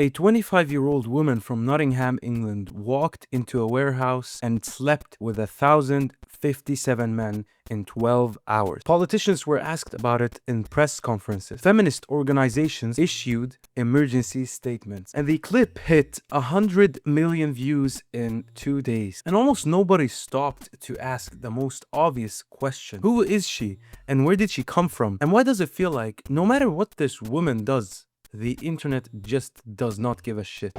A 25-year-old woman from Nottingham, England, walked into a warehouse and slept with 1,057 men in 12 hours. Politicians were asked about it in press conferences. Feminist organizations issued emergency statements. And the clip hit 100 million views in 2 days. And almost nobody stopped to ask the most obvious question. Who is she? And where did she come from? And why does it feel like no matter what this woman does, the internet just does not give a shit?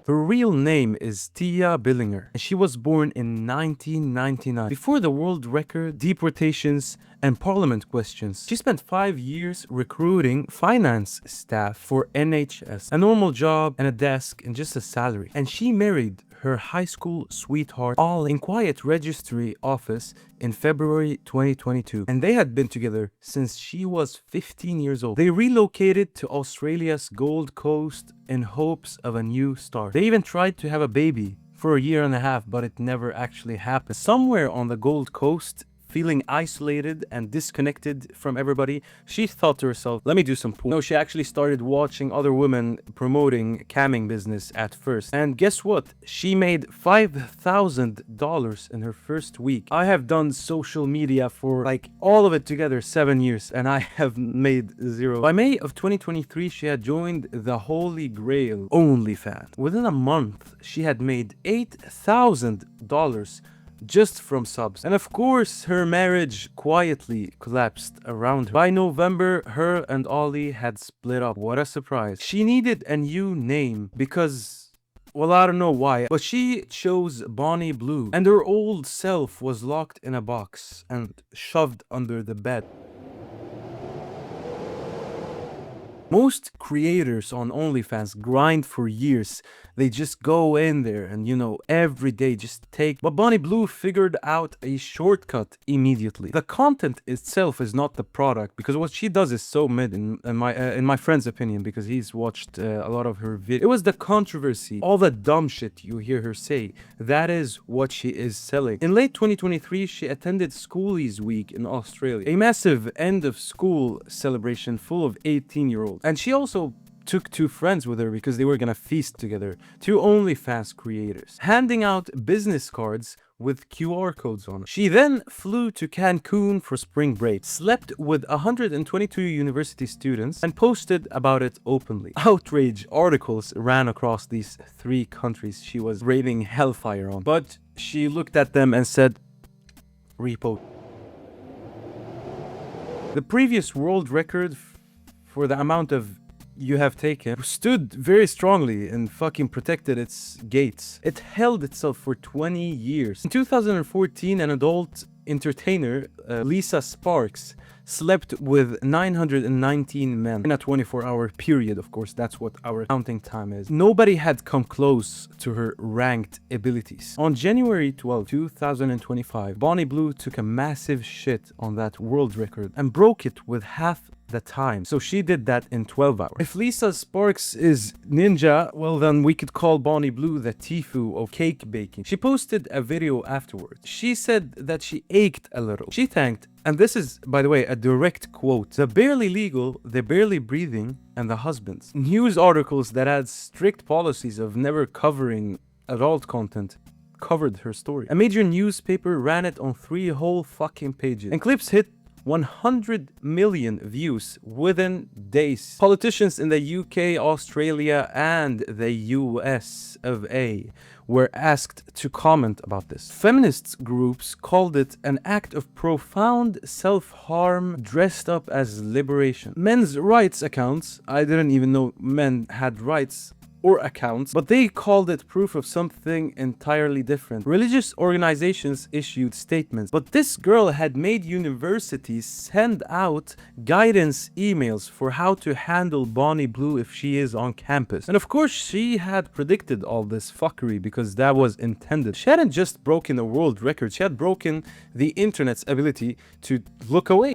Her real name is Tia Billinger, and she was born in 1999. Before the world record, deportations, and parliament questions, she spent 5 years recruiting finance staff for NHS, a normal job and a desk and just a salary. And she married her high school sweetheart all in quiet registry office in February 2022. And they had been together since she was 15 years old. They relocated to Australia's Gold Coast in hopes of a new start. They even tried to have a baby for a year and a half, but it never actually happened. Somewhere on the Gold Coast, feeling isolated and disconnected from everybody, she thought to herself, let me do some pool. No, she actually started watching other women promoting camming business at first. And guess what? She made $5,000 in her first week. I have done social media for like all of it together 7 years, and I have made zero. By May of 2023, she had joined the Holy Grail OnlyFans. Within a month, she had made $8,000 just from subs. And of course, her marriage quietly collapsed around her. By November, her and Ollie had split up. What a surprise. She needed a new name because, well, I don't know why, but she chose Bonnie Blue. And her old self was locked in a box and shoved under the bed. Most creators on OnlyFans grind for years. They just go in there and, every day just take. But Bonnie Blue figured out a shortcut immediately. The content itself is not the product, because what she does is so mid in my friend's opinion, because he's watched a lot of her videos. It was the controversy, all the dumb shit you hear her say. That is what she is selling. In late 2023, she attended Schoolies Week in Australia, a massive end of school celebration full of 18-year-olds. And she also took 2 friends with her because they were gonna feast together, 2 OnlyFans creators, handing out business cards with QR codes on it. She then flew to Cancun for spring break, slept with 122 university students, and posted about it openly. Outrage articles ran across these 3 countries she was raining hellfire on, but she looked at them and said, repost. The previous world record for the amount of you have taken stood very strongly and fucking protected its gates. It held itself for 20 years. In 2014, an adult entertainer, Lisa Sparks, slept with 919 men in a 24-hour period. Of course, that's what our counting time is. Nobody had come close to her ranked abilities. On January 12, 2025, Bonnie Blue took a massive shit on that world record and broke it with half the time. So she did that in 12 hours. If Lisa Sparks is ninja, well then we could call Bonnie Blue the Tfue of cake baking. She posted a video afterwards. She said that she ached a little. She thanked, and this is, by the way, a direct quote, the barely legal, the barely breathing, and the husbands. News articles that had strict policies of never covering adult content covered her story. A major newspaper ran it on 3 whole fucking pages. And clips hit 100 million views within days. Politicians in the UK, Australia, and the US of A were asked to comment about this. Feminist groups called it an act of profound self-harm dressed up as liberation. Men's rights accounts, I didn't even know men had rights or accounts, but they called it proof of something entirely different. Religious organizations issued statements, but this girl had made universities send out guidance emails for how to handle Bonnie Blue if she is on campus. And of course, she had predicted all this fuckery because that was intended. She hadn't just broken a world record, she had broken the internet's ability to look away.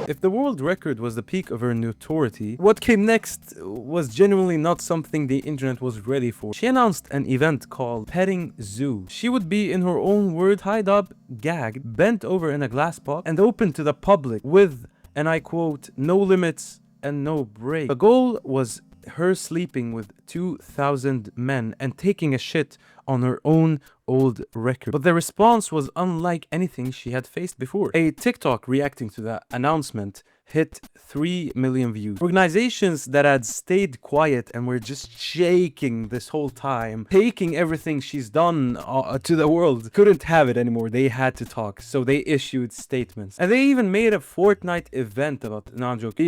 If the world record was the peak of her notoriety, what came next was genuinely not something the internet was ready for. She announced an event called Petting Zoo. She would be, in her own word, tied up, gagged, bent over in a glass box, and open to the public with and I quote, "no limits and no break." The goal was her sleeping with 2,000 men and taking a shit on her own old record. But the response was unlike anything she had faced before. A TikTok reacting to that announcement hit 3 million views. Organizations that had stayed quiet and were just shaking this whole time, taking everything she's done to the world, couldn't have it anymore. They had to talk. So they issued statements. And they even made a Fortnite event about it. No, I'm joking.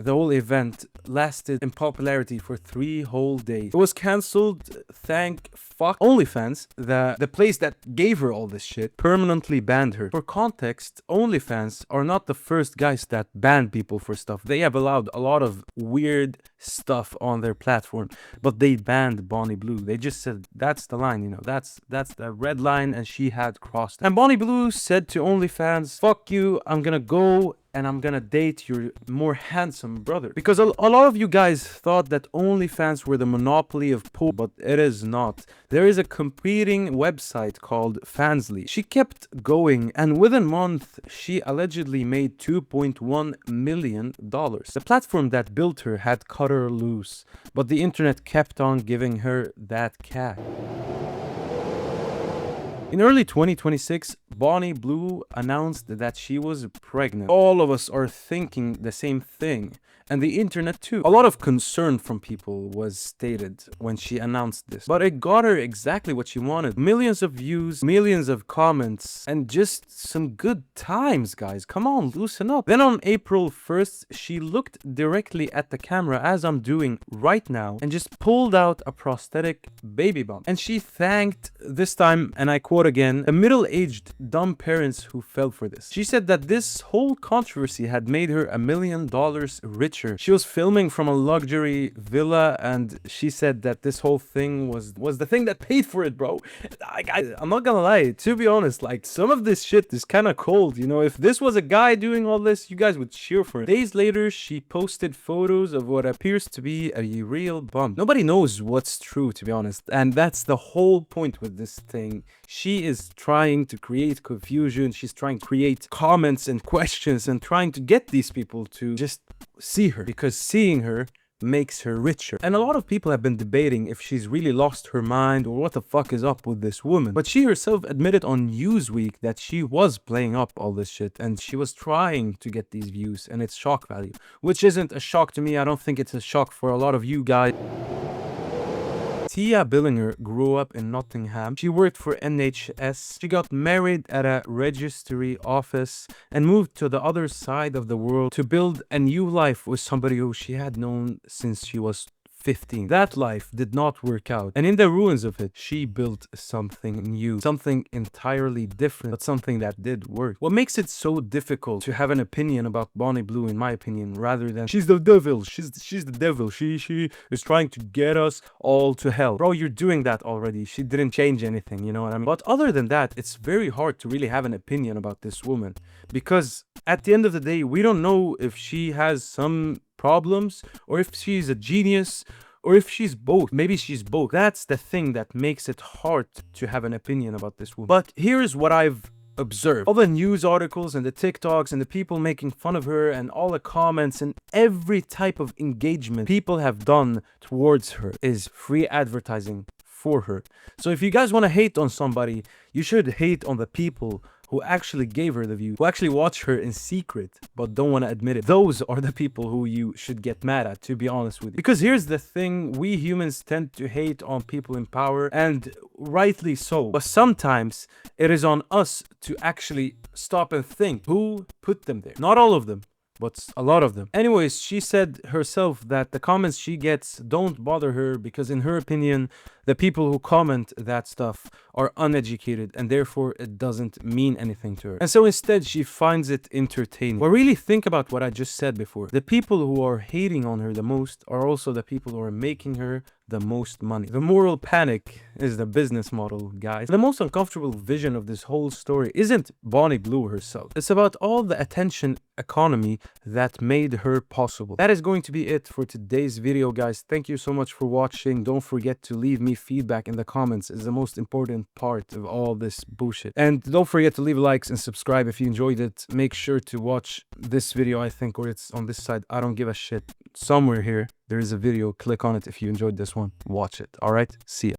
The whole event lasted in popularity for 3 whole days. It was cancelled, thank fuck. OnlyFans, the place that gave her all this shit, permanently banned her. For context, OnlyFans are not the first guys that ban people for stuff. They have allowed a lot of weird stuff on their platform, but they banned Bonnie Blue. They just said, that's the line, you know, that's the red line, and she had crossed. And Bonnie Blue said to OnlyFans, "fuck you, I'm gonna go and I'm gonna date your more handsome brother." Because a lot of you guys thought that OnlyFans were the monopoly of porn, but it is not. There is a competing website called Fansly. She kept going, and within a month, she allegedly made $2.1 million. The platform that built her had cut her loose, but the internet kept on giving her that cash. In early 2026, Bonnie Blue announced that she was pregnant. All of us are thinking the same thing, and the internet too. A lot of concern from people was stated when she announced this, but it got her exactly what she wanted. Millions of views, millions of comments, and just some good times, guys. Come on, loosen up. Then on April 1st, she looked directly at the camera, as I'm doing right now, and just pulled out a prosthetic baby bump. And she thanked, this time, and I quote again, the middle-aged dumb parents who fell for this. She said that this whole controversy had made her $1 million richer. She was filming from a luxury villa, and she said that this whole thing was the thing that paid for it, bro. I'm not gonna lie, to be honest, like, some of this shit is kind of cold, you know. If this was a guy doing all this, you guys would cheer for it. Days later, she posted photos of what appears to be a real bump. Nobody knows what's true, to be honest, and that's the whole point with this thing. She is trying to create confusion, she's trying to create comments and questions, and trying to get these people to just see her, because seeing her makes her richer. And a lot of people have been debating if she's really lost her mind or what the fuck is up with this woman. But she herself admitted on Newsweek that she was playing up all this shit and she was trying to get these views, and it's shock value, which isn't a shock to me. I don't think it's a shock for a lot of you guys. Tia Billinger grew up in Nottingham. She worked for NHS. She got married at a registry office and moved to the other side of the world to build a new life with somebody who she had known since she was 15. That life did not work out, and in the ruins of it, she built something new, something entirely different, but something that did work. What makes it so difficult to have an opinion about Bonnie Blue, in my opinion, rather than she's the devil, she's the devil, she is trying to get us all to hell. Bro, you're doing that already. She didn't change anything, you know what I mean? But other than that, it's very hard to really have an opinion about this woman, because at the end of the day, we don't know if she has some problems or if she's a genius or if she's both. Maybe she's both. That's the thing that makes it hard to have an opinion about this woman. But here's what I've observed. All the news articles and the TikToks and the people making fun of her and all the comments and every type of engagement people have done towards her is free advertising for her. So if you guys want to hate on somebody, you should hate on the people who actually gave her the view, who actually watch her in secret but don't want to admit it. Those are the people who you should get mad at, to be honest with you. Because here's the thing, we humans tend to hate on people in power, and rightly so. But sometimes it is on us to actually stop and think, who put them there? Not all of them, but a lot of them. Anyways, she said herself that the comments she gets don't bother her because, in her opinion, the people who comment that stuff are uneducated and therefore it doesn't mean anything to her. And so instead, she finds it entertaining. But really think about what I just said before. The people who are hating on her the most are also the people who are making her the most money. The moral panic is the business model, guys. The most uncomfortable vision of this whole story isn't Bonnie Blue herself. It's about all the attention economy that made her possible. That is going to be it for today's video, guys. Thank you so much for watching. Don't forget to leave me feedback in the comments. It's the most important part of all this bullshit. And don't forget to leave likes and subscribe if you enjoyed it. Make sure to watch this video, I think, or it's on this side. I don't give a shit. Somewhere here, there is a video. Click on it if you enjoyed this one. Watch it. All right? See ya.